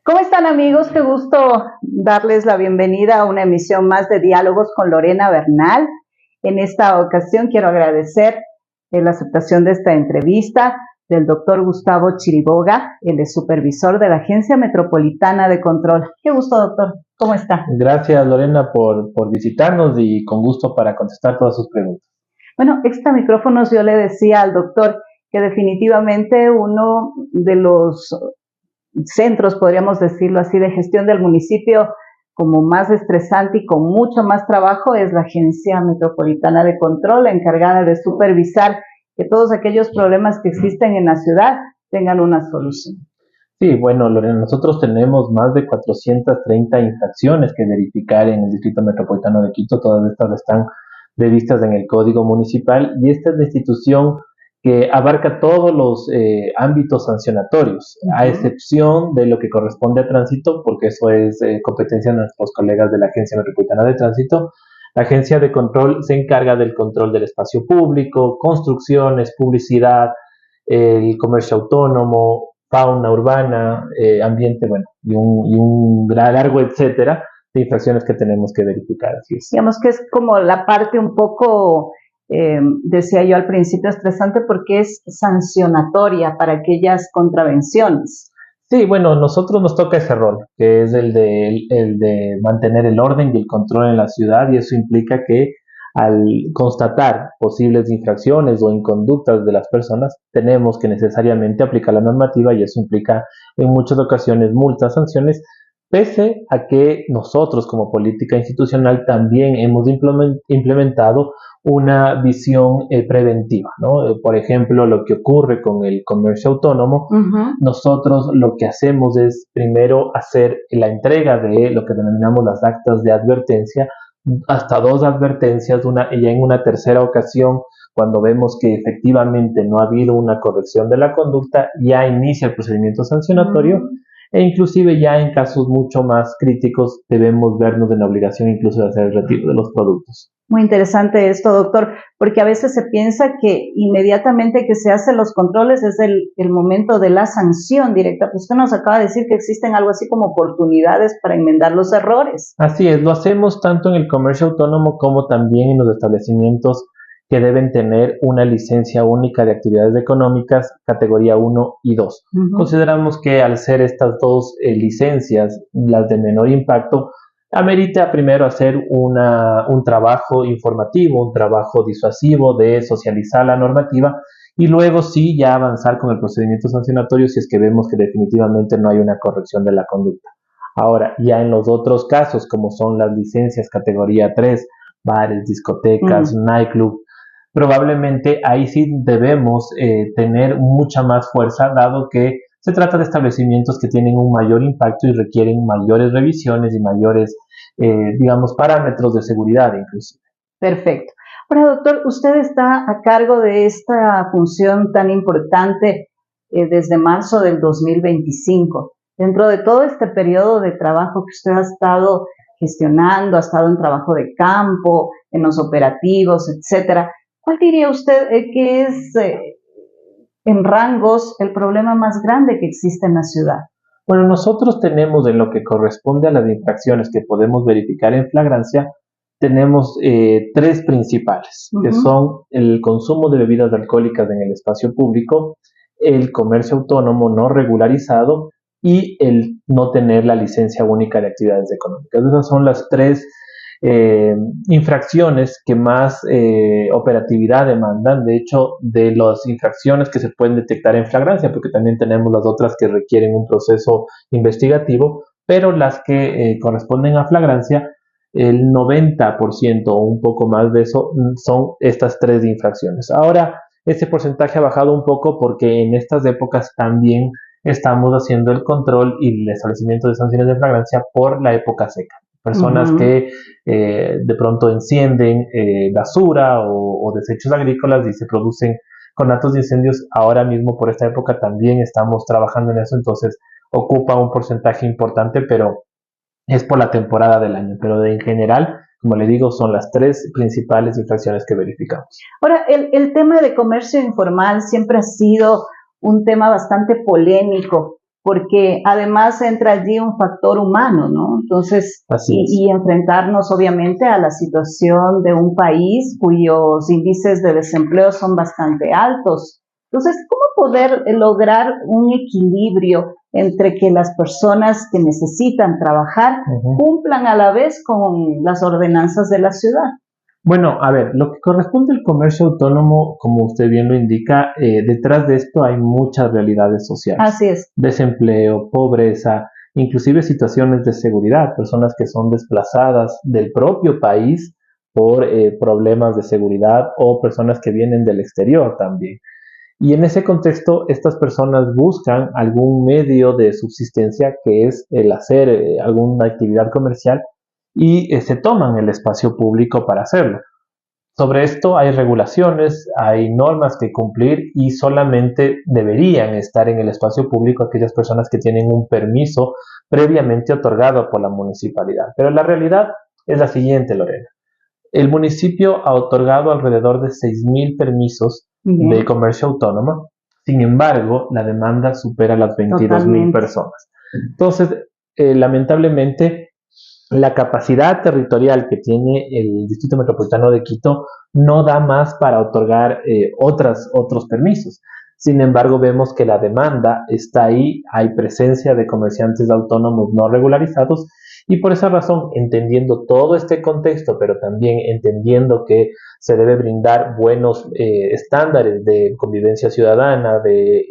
¿Cómo están, amigos? Qué gusto darles la bienvenida a una emisión más de Diálogos con Lorena Bernal. En esta ocasión quiero agradecer la aceptación de esta entrevista del doctor Gustavo Chiriboga, el es supervisor de la Agencia Metropolitana de Control. Qué gusto, doctor. ¿Cómo está? Gracias, Lorena, por visitarnos y con gusto para contestar todas sus preguntas. Bueno, extra micrófonos yo le decía al doctor que definitivamente uno de los centros, podríamos decirlo así, de gestión del municipio como más estresante y con mucho más trabajo es la Agencia Metropolitana de Control, encargada de supervisar que todos aquellos problemas que existen en la ciudad tengan una solución. Sí, bueno, Lorena, nosotros tenemos más de 430 infracciones que verificar en el Distrito Metropolitano de Quito. Todas estas están previstas en el Código Municipal y esta es la institución que abarca todos los ámbitos sancionatorios, a excepción de lo que corresponde a tránsito, porque eso es competencia de nuestros colegas de la Agencia Metropolitana de Tránsito. La agencia de control se encarga del control del espacio público, construcciones, publicidad, el comercio autónomo, fauna urbana, ambiente, bueno, y un largo etcétera de infracciones que tenemos que verificar. Así es. Digamos que es como la parte un poco, decía yo al principio, estresante porque es sancionatoria para aquellas contravenciones. Sí, bueno, nosotros nos toca ese rol, que es el de mantener el orden y el control en la ciudad, y eso implica que al constatar posibles infracciones o inconductas de las personas, tenemos que necesariamente aplicar la normativa y eso implica en muchas ocasiones multas, sanciones, pese a que nosotros como política institucional también hemos implementado una visión preventiva, ¿no? Por ejemplo, lo que ocurre con el comercio autónomo, nosotros lo que hacemos es primero hacer la entrega de lo que denominamos las actas de advertencia, hasta 2 advertencias, y ya en una tercera ocasión, cuando vemos que efectivamente no ha habido una corrección de la conducta, ya inicia el procedimiento sancionatorio. E inclusive ya en casos mucho más críticos debemos vernos en la obligación incluso de hacer el retiro de los productos. Muy interesante esto, doctor, porque a veces se piensa que inmediatamente que se hacen los controles es el momento de la sanción directa. Pues usted nos acaba de decir que existen algo así como oportunidades para enmendar los errores. Así es, lo hacemos tanto en el comercio autónomo como también en los establecimientos que deben tener una licencia única de actividades económicas categoría 1 y 2. Consideramos que al ser estas dos licencias, las de menor impacto, amerita primero hacer un trabajo informativo, un trabajo disuasivo de socializar la normativa y luego sí ya avanzar con el procedimiento sancionatorio si es que vemos que definitivamente no hay una corrección de la conducta. Ahora, ya en los otros casos, como son las licencias categoría 3, bares, discotecas, nightclub, probablemente ahí sí debemos tener mucha más fuerza, dado que se trata de establecimientos que tienen un mayor impacto y requieren mayores revisiones y mayores, digamos, parámetros de seguridad inclusive. Perfecto. Ahora, doctor, usted está a cargo de esta función tan importante desde marzo del 2025. Dentro de todo este periodo de trabajo que usted ha estado gestionando, ha estado en trabajo de campo, en los operativos, etcétera, ¿cuál diría usted que es en rangos el problema más grande que existe en la ciudad? Bueno, nosotros tenemos en lo que corresponde a las infracciones que podemos verificar en flagrancia, tenemos 3 principales, que son el consumo de bebidas alcohólicas en el espacio público, el comercio autónomo no regularizado y el no tener la licencia única de actividades económicas. Esas son las 3 infracciones que más operatividad demandan, de hecho, de las infracciones que se pueden detectar en flagrancia, porque también tenemos las otras que requieren un proceso investigativo, pero las que corresponden a flagrancia, el 90% o un poco más de eso son estas 3 infracciones. Ahora, ese porcentaje ha bajado un poco porque en estas épocas también estamos haciendo el control y el establecimiento de sanciones de flagrancia por la época seca. Personas que de pronto encienden basura o desechos agrícolas y se producen conatos de incendios. Ahora mismo por esta época también estamos trabajando en eso, entonces ocupa un porcentaje importante, pero es por la temporada del año. Pero en general, como le digo, son las 3 principales infracciones que verificamos. Ahora, el tema de comercio informal siempre ha sido un tema bastante polémico porque además entra allí un factor humano, ¿no? Entonces, y enfrentarnos obviamente a la situación de un país cuyos índices de desempleo son bastante altos. Entonces, ¿cómo poder lograr un equilibrio entre que las personas que necesitan trabajar cumplan a la vez con las ordenanzas de la ciudad? Bueno, a ver, lo que corresponde al comercio autónomo, como usted bien lo indica, detrás de esto hay muchas realidades sociales. Así es. Desempleo, pobreza, inclusive situaciones de seguridad, personas que son desplazadas del propio país por problemas de seguridad o personas que vienen del exterior también. Y en ese contexto, estas personas buscan algún medio de subsistencia que es el hacer alguna actividad comercial y se toman el espacio público para hacerlo. Sobre esto hay regulaciones, hay normas que cumplir y solamente deberían estar en el espacio público aquellas personas que tienen un permiso previamente otorgado por la municipalidad. Pero la realidad es la siguiente, Lorena. El municipio ha otorgado alrededor de 6.000 permisos de comercio autónomo. Sin embargo, la demanda supera las 22.000 personas. Entonces, lamentablemente, la capacidad territorial que tiene el Distrito Metropolitano de Quito no da más para otorgar otros permisos. Sin embargo, vemos que la demanda está ahí, hay presencia de comerciantes autónomos no regularizados y por esa razón, entendiendo todo este contexto, pero también entendiendo que se debe brindar buenos estándares de convivencia ciudadana, de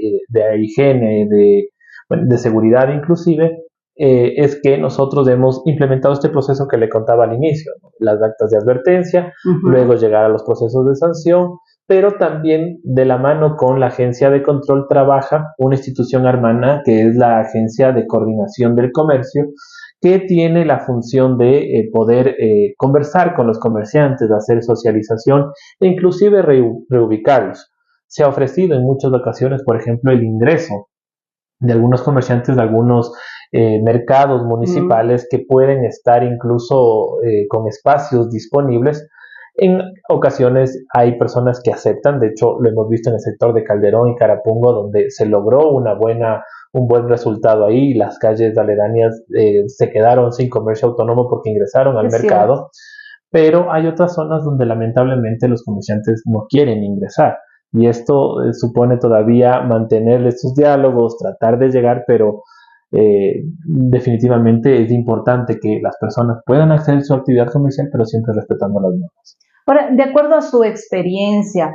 higiene, de seguridad inclusive, es que nosotros hemos implementado este proceso que le contaba al inicio, ¿no? Las actas de advertencia, luego llegar a los procesos de sanción, pero también de la mano con la agencia de control trabaja una institución hermana que es la Agencia de Coordinación del Comercio, que tiene la función de poder conversar con los comerciantes, hacer socialización e inclusive reubicarlos. Se ha ofrecido en muchas ocasiones, por ejemplo, el ingreso de algunos comerciantes de algunos mercados municipales que pueden estar incluso con espacios disponibles. En ocasiones hay personas que aceptan, de hecho lo hemos visto en el sector de Calderón y Carapungo, donde se logró un buen resultado ahí, las calles aledañas se quedaron sin comercio autónomo porque ingresaron al mercado, pero hay otras zonas donde lamentablemente los comerciantes no quieren ingresar. Y esto supone todavía mantener estos diálogos, tratar de llegar, pero definitivamente es importante que las personas puedan acceder a su actividad comercial, pero siempre respetando las normas. Ahora, de acuerdo a su experiencia,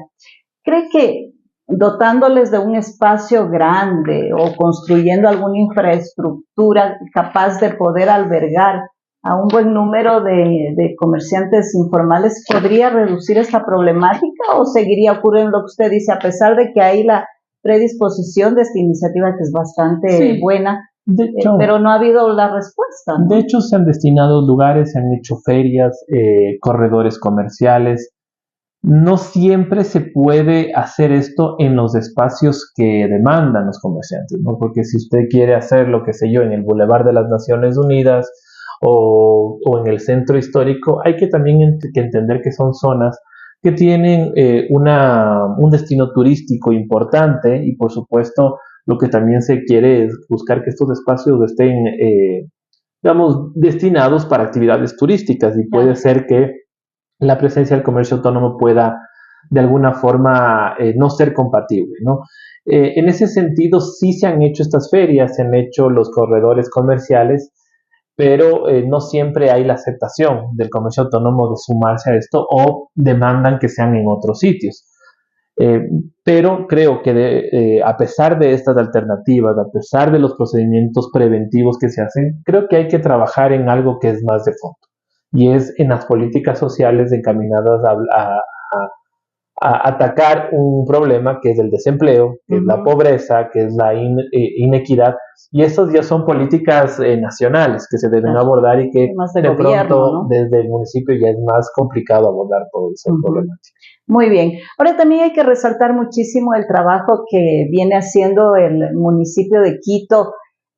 ¿cree que dotándoles de un espacio grande o construyendo alguna infraestructura capaz de poder albergar a un buen número de comerciantes informales podría reducir esta problemática o seguiría ocurriendo lo que usted dice, a pesar de que hay la predisposición de esta iniciativa que es bastante buena, pero no ha habido la respuesta, ¿no? De hecho, se han destinado lugares, se han hecho ferias, corredores comerciales. No siempre se puede hacer esto en los espacios que demandan los comerciantes, ¿no? Porque si usted quiere hacer lo que sé yo en el Boulevard de las Naciones Unidas o en el centro histórico, hay que también entender que son zonas que tienen un destino turístico importante y por supuesto lo que también se quiere es buscar que estos espacios estén, digamos, destinados para actividades turísticas y puede ser que la presencia del comercio autónomo pueda de alguna forma no ser compatible, ¿no? En ese sentido sí se han hecho estas ferias, se han hecho los corredores comerciales, pero no siempre hay la aceptación del comercio autónomo de sumarse a esto o demandan que sean en otros sitios. Pero creo que a pesar de estas alternativas, a pesar de los procedimientos preventivos que se hacen, creo que hay que trabajar en algo que es más de fondo y es en las políticas sociales encaminadas a atacar un problema que es el desempleo, que es la pobreza, que es la inequidad, y esas ya son políticas nacionales que se deben abordar y que de pronto, ¿no? Desde el municipio ya es más complicado abordar todo ese problemática. Muy bien. Ahora también hay que resaltar muchísimo el trabajo que viene haciendo el municipio de Quito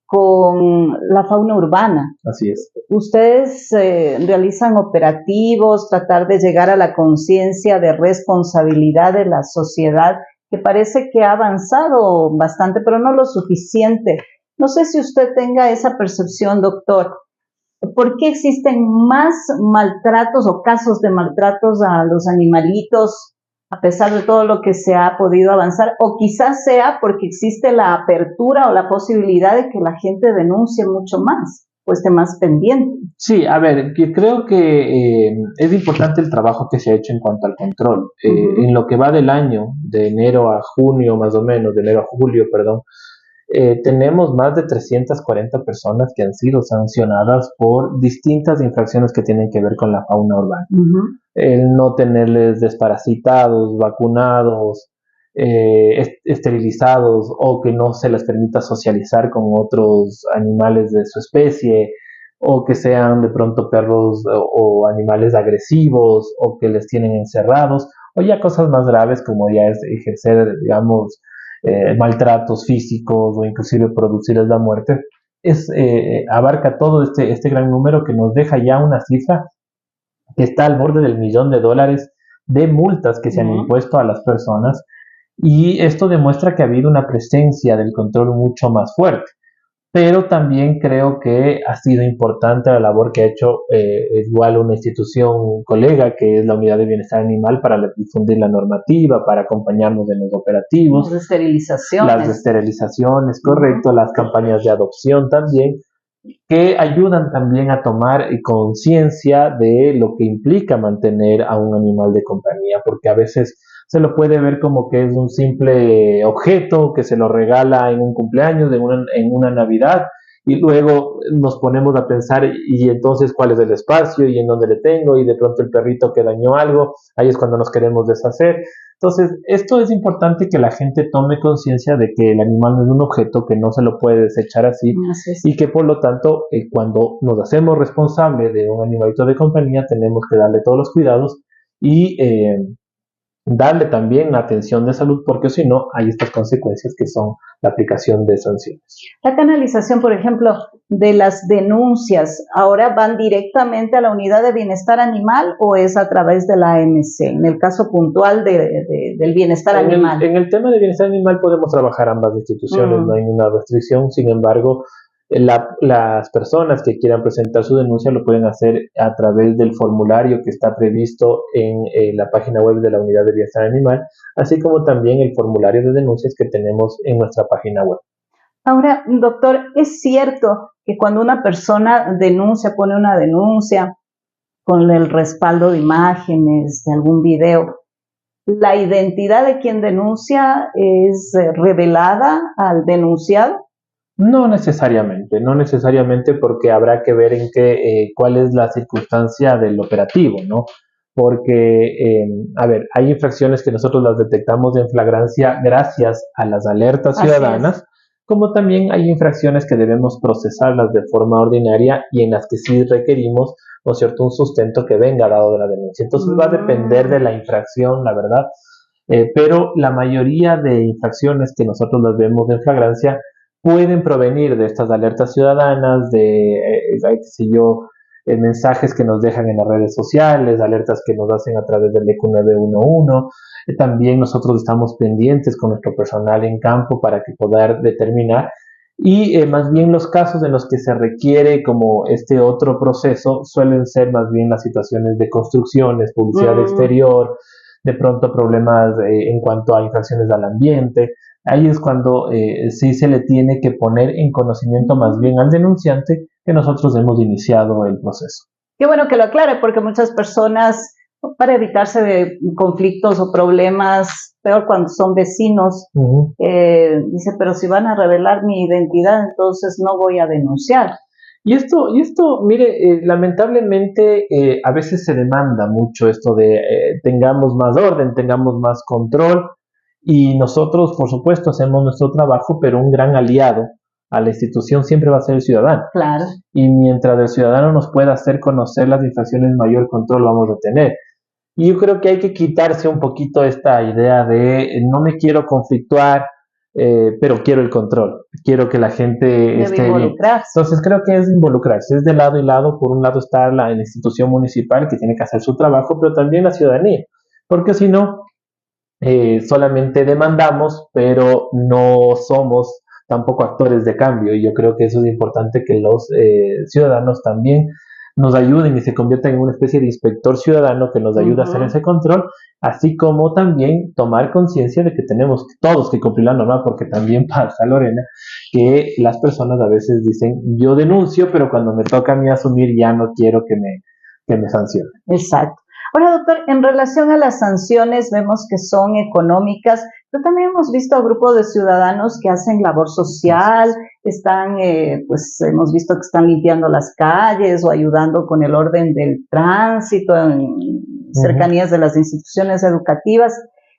con la fauna urbana. Así es. Ustedes realizan operativos, tratar de llegar a la conciencia de responsabilidad de la sociedad, que parece que ha avanzado bastante, pero no lo suficiente No sé si usted tenga esa percepción, doctor. ¿Por qué existen más maltratos o casos de maltratos a los animalitos a pesar de todo lo que se ha podido avanzar? O quizás sea porque existe la apertura o la posibilidad de que la gente denuncie mucho más o esté más pendiente. Sí, a ver, que creo que es importante el trabajo que se ha hecho en cuanto al control. En lo que va del año, de enero a junio más o menos, de enero a julio, perdón, tenemos más de 340 personas que han sido sancionadas por distintas infracciones que tienen que ver con la fauna urbana. El no tenerles desparasitados, vacunados, esterilizados o que no se les permita socializar con otros animales de su especie o que sean de pronto perros o animales agresivos o que les tienen encerrados o ya cosas más graves como ya es ejercer, digamos, maltratos físicos o inclusive producirles la muerte, abarca todo este gran número que nos deja ya una cifra que está al borde del $1.000.000 de multas que se han impuesto a las personas y esto demuestra que ha habido una presencia del control mucho más fuerte. Pero también creo que ha sido importante la labor que ha hecho igual una institución colega, que es la Unidad de Bienestar Animal, para difundir la normativa, para acompañarnos en los operativos. Las esterilizaciones. Las esterilizaciones, correcto, las campañas de adopción también, que ayudan también a tomar conciencia de lo que implica mantener a un animal de compañía, porque a veces se lo puede ver como que es un simple objeto que se lo regala en un cumpleaños, en una Navidad, y luego nos ponemos a pensar, y entonces cuál es el espacio, y en dónde le tengo, y de pronto el perrito que dañó algo, ahí es cuando nos queremos deshacer. Entonces, esto es importante que la gente tome conciencia de que el animal no es un objeto, que no se lo puede desechar así, y que por lo tanto, cuando nos hacemos responsables de un animalito de compañía, tenemos que darle todos los cuidados y darle también atención de salud, porque si no, hay estas consecuencias que son la aplicación de sanciones. La canalización, por ejemplo, de las denuncias, ¿ahora van directamente a la Unidad de Bienestar Animal o es a través de la ANC? En el caso puntual del bienestar animal. En el tema de bienestar animal podemos trabajar ambas instituciones, no hay ninguna restricción, sin embargo, las personas que quieran presentar su denuncia lo pueden hacer a través del formulario que está previsto en la página web de la Unidad de Bienestar Animal, así como también el formulario de denuncias que tenemos en nuestra página web. Ahora, doctor, ¿es cierto que cuando una persona denuncia, pone una denuncia con el respaldo de imágenes, de algún video, la identidad de quien denuncia es revelada al denunciado? No necesariamente porque habrá que ver cuál es la circunstancia del operativo, ¿no? Porque, a ver, hay infracciones que nosotros las detectamos en flagrancia gracias a las alertas ciudadanas, como también hay infracciones que debemos procesarlas de forma ordinaria y en las que sí requerimos, ¿no es cierto?, un sustento que venga dado de la denuncia. Entonces va a depender de la infracción, la verdad, pero la mayoría de infracciones que nosotros las vemos en flagrancia pueden provenir de estas alertas ciudadanas, mensajes que nos dejan en las redes sociales, alertas que nos hacen a través del EQ 911. También nosotros estamos pendientes con nuestro personal en campo para que poder determinar. Y más bien los casos en los que se requiere como este otro proceso suelen ser más bien las situaciones de construcciones, publicidad exterior, de pronto problemas en cuanto a infracciones al ambiente. Ahí es cuando sí se le tiene que poner en conocimiento más bien al denunciante que nosotros hemos iniciado el proceso. Qué bueno que lo aclare, porque muchas personas, para evitarse de conflictos o problemas, peor cuando son vecinos, dice, pero si van a revelar mi identidad, entonces no voy a denunciar. Y esto, mire, lamentablemente a veces se demanda mucho esto de tengamos más orden, tengamos más control, y nosotros, por supuesto, hacemos nuestro trabajo, pero un gran aliado a la institución siempre va a ser el ciudadano. Claro. Y mientras el ciudadano nos pueda hacer conocer las infracciones, mayor control vamos a tener. Y yo creo que hay que quitarse un poquito esta idea de no me quiero conflictuar, pero quiero el control, quiero que la gente esté bien. Entonces creo que es involucrarse, es de lado y lado. Por un lado está la institución municipal que tiene que hacer su trabajo, pero también la ciudadanía, porque si no, solamente demandamos, pero no somos tampoco actores de cambio, y yo creo que eso es importante, que los ciudadanos también nos ayuden y se conviertan en una especie de inspector ciudadano que nos ayude a hacer ese control, así como también tomar conciencia de que tenemos todos que cumplir la norma, porque también pasa, Lorena, que las personas a veces dicen, yo denuncio, pero cuando me toca a mí asumir ya no quiero que me sancionen. Exacto. Ahora, doctor, en relación a las sanciones, vemos que son económicas, pero también hemos visto a grupos de ciudadanos que hacen labor social, están, pues hemos visto que están limpiando las calles o ayudando con el orden del tránsito en cercanías de las instituciones educativas.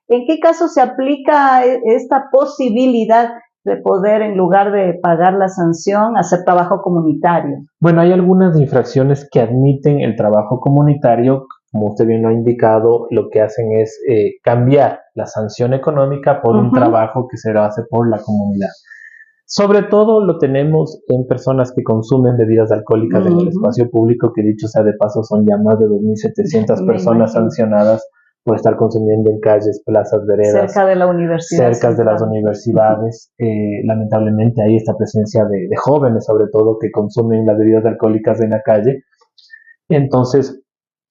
¿En qué caso se aplica esta posibilidad de poder, en lugar de pagar la sanción, hacer trabajo comunitario? Bueno, hay algunas infracciones que admiten el trabajo comunitario. Como usted bien lo ha indicado, lo que hacen es cambiar la sanción económica por un trabajo que se hace por la comunidad. Sobre todo lo tenemos en personas que consumen bebidas alcohólicas en el espacio público, que dicho sea de paso son ya más de 2.700 personas sancionadas por estar consumiendo en calles, plazas, veredas. Cerca de la universidad. Cerca de las universidades. Lamentablemente hay esta presencia de jóvenes, sobre todo, que consumen las bebidas alcohólicas en la calle. Entonces,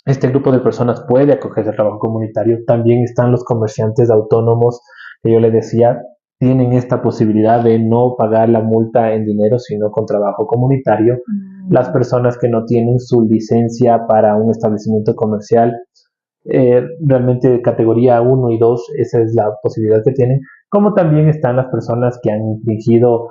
este grupo de personas puede acogerse al trabajo comunitario. También están los comerciantes autónomos, que yo les decía, tienen esta posibilidad de no pagar la multa en dinero, sino con trabajo comunitario. Las personas que no tienen su licencia para un establecimiento comercial, realmente de categoría 1 y 2, esa es la posibilidad que tienen. Como también están las personas que han infringido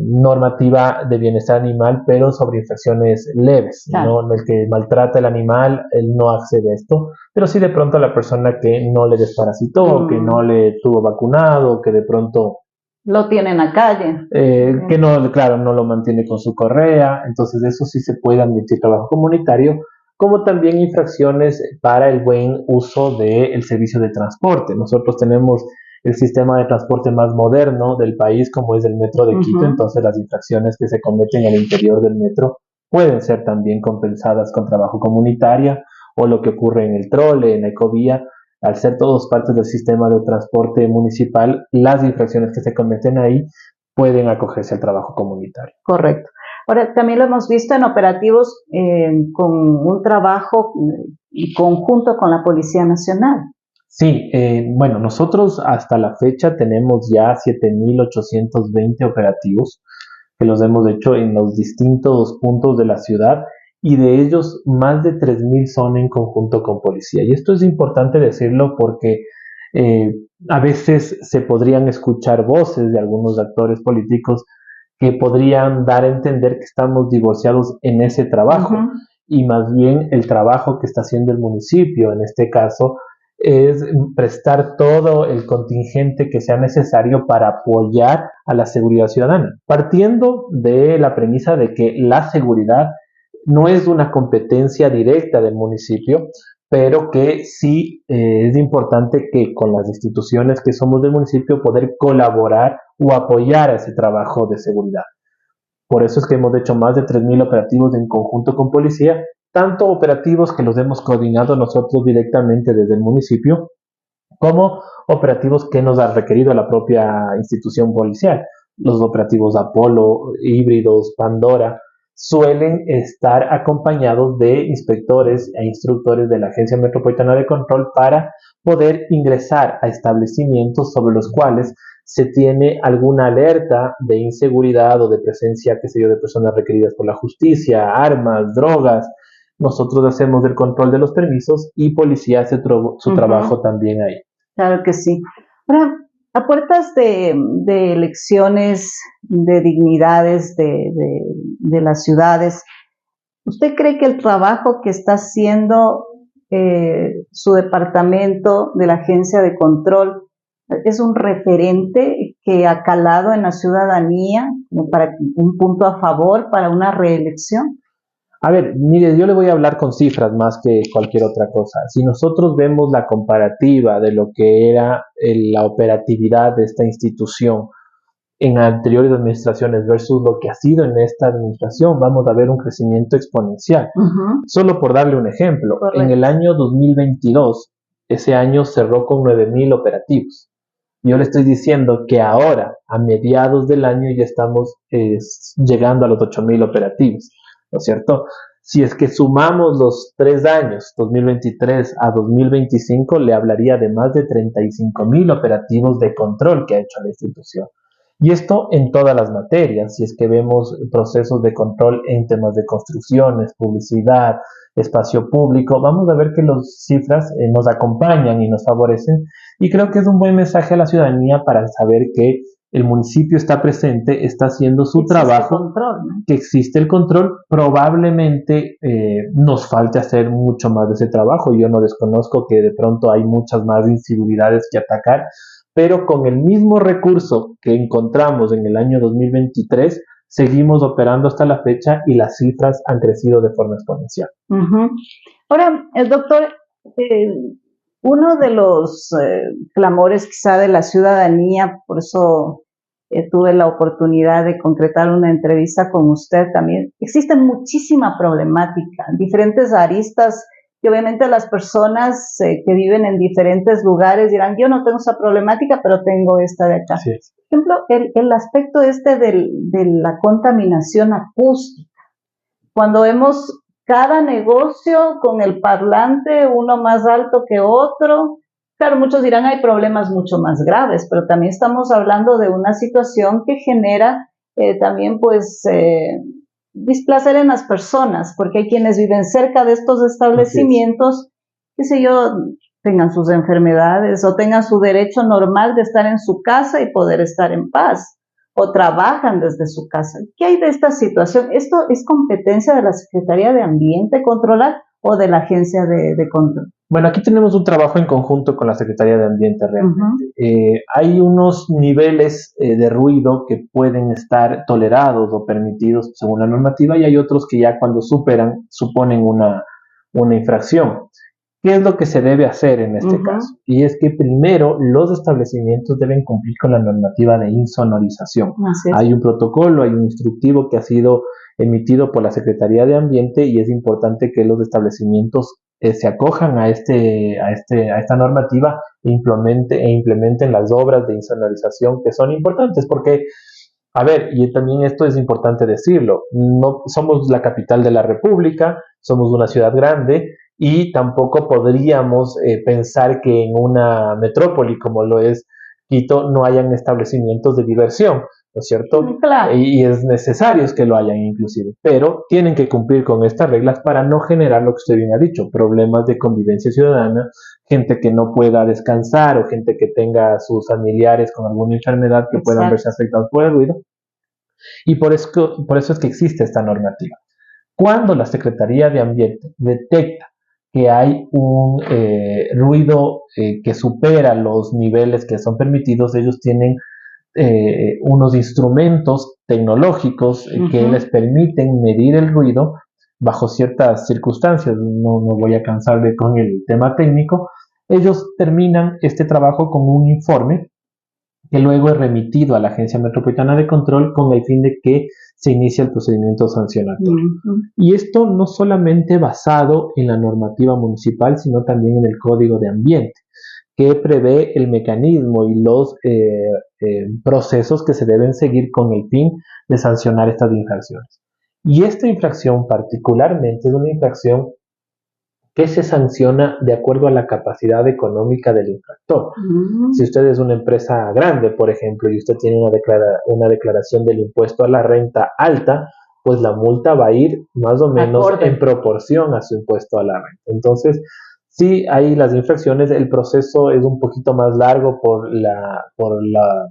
normativa de bienestar animal, pero sobre infracciones leves. Claro. ¿No? El que maltrata el animal, él no accede a esto, pero sí de pronto la persona que no le desparasitó, que no le tuvo vacunado, que de pronto lo tiene en la calle, que no, claro, no lo mantiene con su correa. Entonces eso sí se puede admitir trabajo comunitario, como también infracciones para el buen uso del servicio de transporte. Nosotros tenemos el sistema de transporte más moderno del país, como es el metro de Quito. Entonces las infracciones que se cometen al interior del metro pueden ser también compensadas con trabajo comunitario, o lo que ocurre en el trole, en la ecovía. Al ser todos partes del sistema de transporte municipal, las infracciones que se cometen ahí pueden acogerse al trabajo comunitario. Correcto. Ahora, también lo hemos visto en operativos con un trabajo conjunto con la Policía Nacional. Sí, bueno, nosotros hasta la fecha tenemos ya 7.820 operativos que los hemos hecho en los distintos puntos de la ciudad, y de ellos más de 3.000 son en conjunto con policía. Y esto es importante decirlo porque a veces se podrían escuchar voces de algunos actores políticos que podrían dar a entender que estamos divorciados en ese trabajo, y más bien el trabajo que está haciendo el municipio, en este caso, es prestar todo el contingente que sea necesario para apoyar a la seguridad ciudadana, partiendo de la premisa de que la seguridad no es una competencia directa del municipio, pero que sí es importante que con las instituciones que somos del municipio poder colaborar o apoyar a ese trabajo de seguridad. Por eso es que hemos hecho más de 3.000 operativos en conjunto con policía, tanto operativos que los hemos coordinado nosotros directamente desde el municipio, como operativos que nos ha requerido la propia institución policial. Los operativos Apolo, híbridos, Pandora, suelen estar acompañados de inspectores e instructores de la Agencia Metropolitana de Control para poder ingresar a establecimientos sobre los cuales se tiene alguna alerta de inseguridad o de presencia, qué sé yo, de personas requeridas por la justicia, armas, drogas. Nosotros hacemos el control de los permisos y policía hace su trabajo también ahí. Claro que sí. Ahora, a puertas de elecciones, de dignidades de las ciudades, ¿usted cree que el trabajo que está haciendo su departamento de la Agencia de Control es un referente que ha calado en la ciudadanía como para un punto a favor para una reelección? A ver, mire, yo le voy a hablar con cifras más que cualquier otra cosa. Si nosotros vemos la comparativa de lo que era la operatividad de esta institución en anteriores administraciones versus lo que ha sido en esta administración, vamos a ver un crecimiento exponencial. Solo por darle un ejemplo, en el año 2022, ese año cerró con 9.000 operativos. Yo le estoy diciendo que ahora, a mediados del año, ya estamos llegando a los 8.000 operativos, ¿no es cierto? Si es que sumamos los 3 años, 2023 a 2025, le hablaría de más de 35.000 operativos de control que ha hecho la institución. Y esto en todas las materias, si es que vemos procesos de control en temas de construcciones, publicidad, espacio público, vamos a ver que las cifras nos acompañan y nos favorecen, y creo que es un buen mensaje a la ciudadanía para saber que el municipio está presente, está haciendo su trabajo, control, ¿no? que existe el control. Probablemente nos falte hacer mucho más de ese trabajo. Yo no desconozco que de pronto hay muchas más inseguridades que atacar, pero con el mismo recurso que encontramos en el año 2023, seguimos operando hasta la fecha y las cifras han crecido de forma exponencial. Ahora, el doctor, uno de los clamores quizá de la ciudadanía, por eso tuve la oportunidad de concretar una entrevista con usted también, existe muchísima problemática, diferentes aristas, y obviamente las personas que viven en diferentes lugares dirán, yo no tengo esa problemática, pero tengo esta de acá. Así es. Por ejemplo, el aspecto de la contaminación acústica. Cuando vemos cada negocio con el parlante, uno más alto que otro, claro, muchos dirán hay problemas mucho más graves, pero también estamos hablando de una situación que genera también pues displacer en las personas, porque hay quienes viven cerca de estos establecimientos, qué sé yo, tengan sus enfermedades o tengan su derecho normal de estar en su casa y poder estar en paz, o trabajan desde su casa. ¿Qué hay de esta situación? ¿Esto es competencia de la Secretaría de Ambiente controlar o de la Agencia de Control? Bueno, aquí tenemos un trabajo en conjunto con la Secretaría de Ambiente realmente. Hay unos niveles de ruido que pueden estar tolerados o permitidos según la normativa, y hay otros que ya cuando superan suponen una infracción. ¿Qué es lo que se debe hacer en este caso? Y es que primero los establecimientos deben cumplir con la normativa de insonorización. Hay un protocolo, hay un instructivo que ha sido emitido por la Secretaría de Ambiente, y es importante que los establecimientos se acojan a esta normativa e implementen las obras de insonorización que son importantes, porque, a ver, y también esto es importante decirlo, no somos la capital de la República, somos una ciudad grande, y tampoco podríamos pensar que en una metrópoli como lo es Quito no hayan establecimientos de diversión, ¿no es cierto? Claro. Y es necesario que lo hayan inclusive, pero tienen que cumplir con estas reglas para no generar lo que usted bien ha dicho, problemas de convivencia ciudadana, gente que no pueda descansar o gente que tenga sus familiares con alguna enfermedad que puedan verse afectados por el ruido. Y por eso es que existe esta normativa. Cuando la Secretaría de Ambiente detecta que hay un ruido que supera los niveles que son permitidos, ellos tienen unos instrumentos tecnológicos que les permiten medir el ruido bajo ciertas circunstancias. No voy a cansarme con el tema técnico. Ellos terminan este trabajo con un informe que luego es remitido a la Agencia Metropolitana de Control con el fin de que se inicie el procedimiento sancionatorio. Y esto no solamente basado en la normativa municipal, sino también en el Código de Ambiente, que prevé el mecanismo y los procesos que se deben seguir con el fin de sancionar estas infracciones. Y esta infracción particularmente es una infracción que se sanciona de acuerdo a la capacidad económica del infractor. Si usted es una empresa grande, por ejemplo, y usted tiene una declaración del impuesto a la renta alta, pues la multa va a ir más o menos en proporción a su impuesto a la renta. Entonces, sí hay las infracciones, el proceso es un poquito más largo por los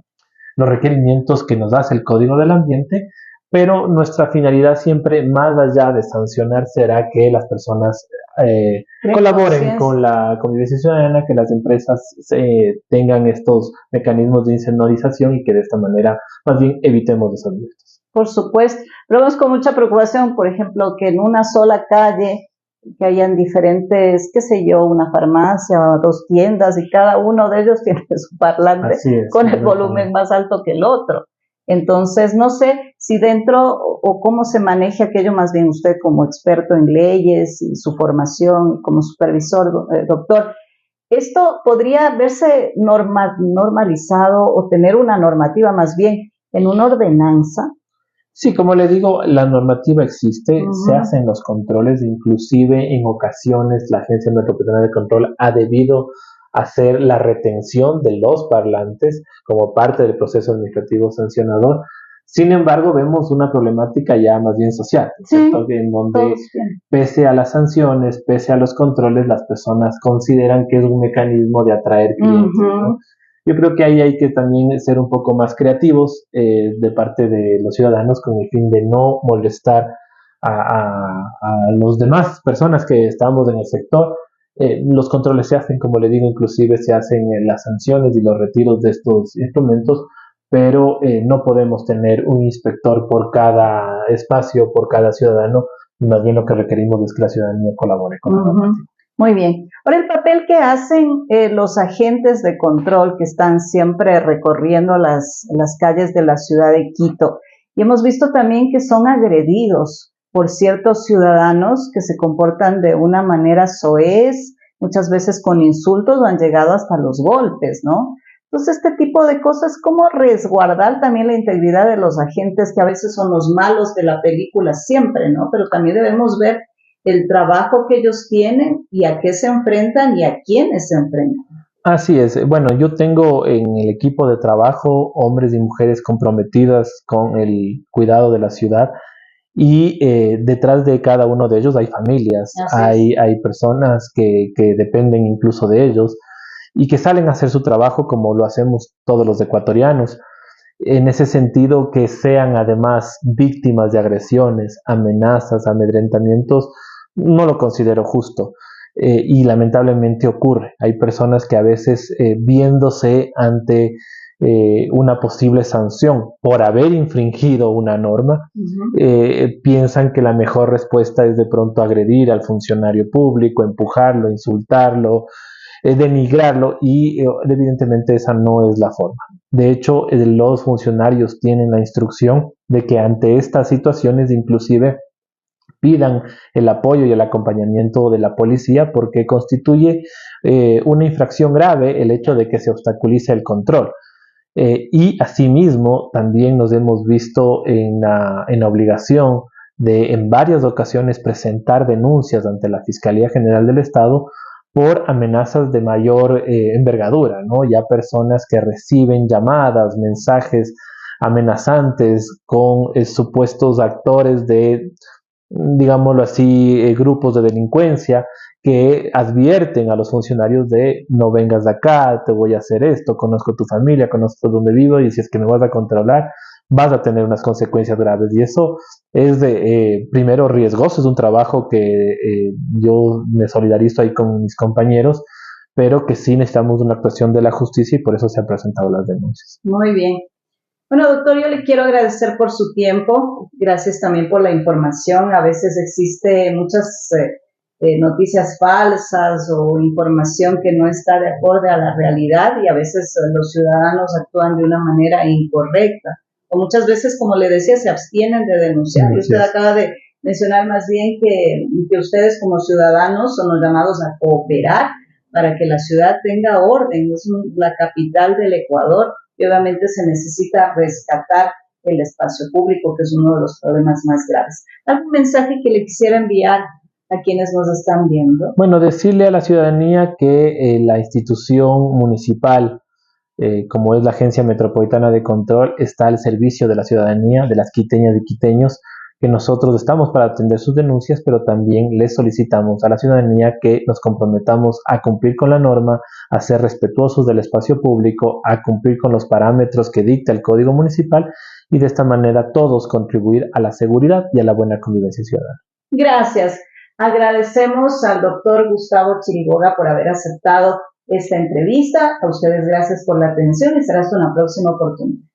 requerimientos que nos hace el Código del Ambiente, pero nuestra finalidad siempre, más allá de sancionar, será que las personas colaboren con la convivencia ciudadana, que las empresas tengan estos mecanismos de insonorización y que de esta manera más bien evitemos esas multas. Por supuesto, pero vemos con mucha preocupación, por ejemplo, que en una sola calle que hayan diferentes, qué sé yo, una farmacia, 2 tiendas, y cada uno de ellos tiene su parlante con el volumen más alto que el otro. Entonces, no sé si dentro o cómo se maneja aquello, más bien usted como experto en leyes y su formación como supervisor, doctor, ¿Esto podría verse normalizado o tener una normativa más bien en una ordenanza? Sí, como le digo, la normativa existe, se hacen los controles, inclusive en ocasiones la Agencia Metropolitana de Control ha debido hacer la retención de los parlantes como parte del proceso administrativo sancionador. Sin embargo, vemos una problemática ya más bien social, ¿cierto? Sí, En donde pese a las sanciones, pese a los controles, las personas consideran que es un mecanismo de atraer clientes, ¿no? Yo creo que ahí hay que también ser un poco más creativos de parte de los ciudadanos con el fin de no molestar a los demás personas que estamos en el sector. Los controles se hacen, como le digo, inclusive se hacen las sanciones y los retiros de estos instrumentos, pero no podemos tener un inspector por cada espacio, por cada ciudadano, y más bien lo que requerimos es que la ciudadanía colabore con la normativa. Muy bien. Ahora, el papel que hacen los agentes de control que están siempre recorriendo las calles de la ciudad de Quito. Y hemos visto también que son agredidos por ciertos ciudadanos que se comportan de una manera soez, muchas veces con insultos o han llegado hasta los golpes, ¿no? Entonces, este tipo de cosas, ¿cómo resguardar también la integridad de los agentes que a veces son los malos de la película siempre, ¿no? Pero también debemos ver el trabajo que ellos tienen y a qué se enfrentan y a quiénes se enfrentan. Así es. Bueno, yo tengo en el equipo de trabajo hombres y mujeres comprometidas con el cuidado de la ciudad y detrás de cada uno de ellos hay familias, hay personas que dependen incluso de ellos y que salen a hacer su trabajo como lo hacemos todos los ecuatorianos. En ese sentido, que sean además víctimas de agresiones, amenazas, amedrentamientos, no lo considero justo. Y lamentablemente ocurre. Hay personas que a veces viéndose ante una posible sanción por haber infringido una norma, piensan que la mejor respuesta es de pronto agredir al funcionario público, empujarlo, insultarlo, denigrarlo y evidentemente esa no es la forma. De hecho, los funcionarios tienen la instrucción de que ante estas situaciones inclusive pidan el apoyo y el acompañamiento de la policía porque constituye una infracción grave el hecho de que se obstaculice el control. Y asimismo también nos hemos visto en la obligación de en varias ocasiones presentar denuncias ante la Fiscalía General del Estado por amenazas de mayor envergadura, ¿no? Ya personas que reciben llamadas, mensajes amenazantes con supuestos actores de, digámoslo así, grupos de delincuencia que advierten a los funcionarios de no vengas de acá, te voy a hacer esto, conozco tu familia, conozco dónde vivo y si es que me vas a controlar vas a tener unas consecuencias graves y eso es primero riesgoso, es un trabajo que yo me solidarizo ahí con mis compañeros, pero que sí necesitamos una actuación de la justicia y por eso se han presentado las denuncias. Muy bien. Bueno, doctor, yo le quiero agradecer por su tiempo, gracias también por la información. A veces existe muchas noticias falsas o información que no está de acuerdo a la realidad y a veces los ciudadanos actúan de una manera incorrecta. O muchas veces, como le decía, se abstienen de denunciar. Y usted acaba de mencionar más bien que ustedes como ciudadanos son los llamados a cooperar para que la ciudad tenga orden. Es la capital del Ecuador. Y obviamente se necesita rescatar el espacio público, que es uno de los problemas más graves. ¿Algún mensaje que le quisiera enviar a quienes nos están viendo? Bueno, decirle a la ciudadanía que la institución municipal, como es la Agencia Metropolitana de Control, está al servicio de la ciudadanía, de las quiteñas y quiteños, que nosotros estamos para atender sus denuncias, pero también les solicitamos a la ciudadanía que nos comprometamos a cumplir con la norma, a ser respetuosos del espacio público, a cumplir con los parámetros que dicta el Código Municipal y de esta manera todos contribuir a la seguridad y a la buena convivencia ciudadana. Gracias. Agradecemos al doctor Gustavo Chiriboga por haber aceptado esta entrevista. A ustedes gracias por la atención y será hasta una próxima oportunidad.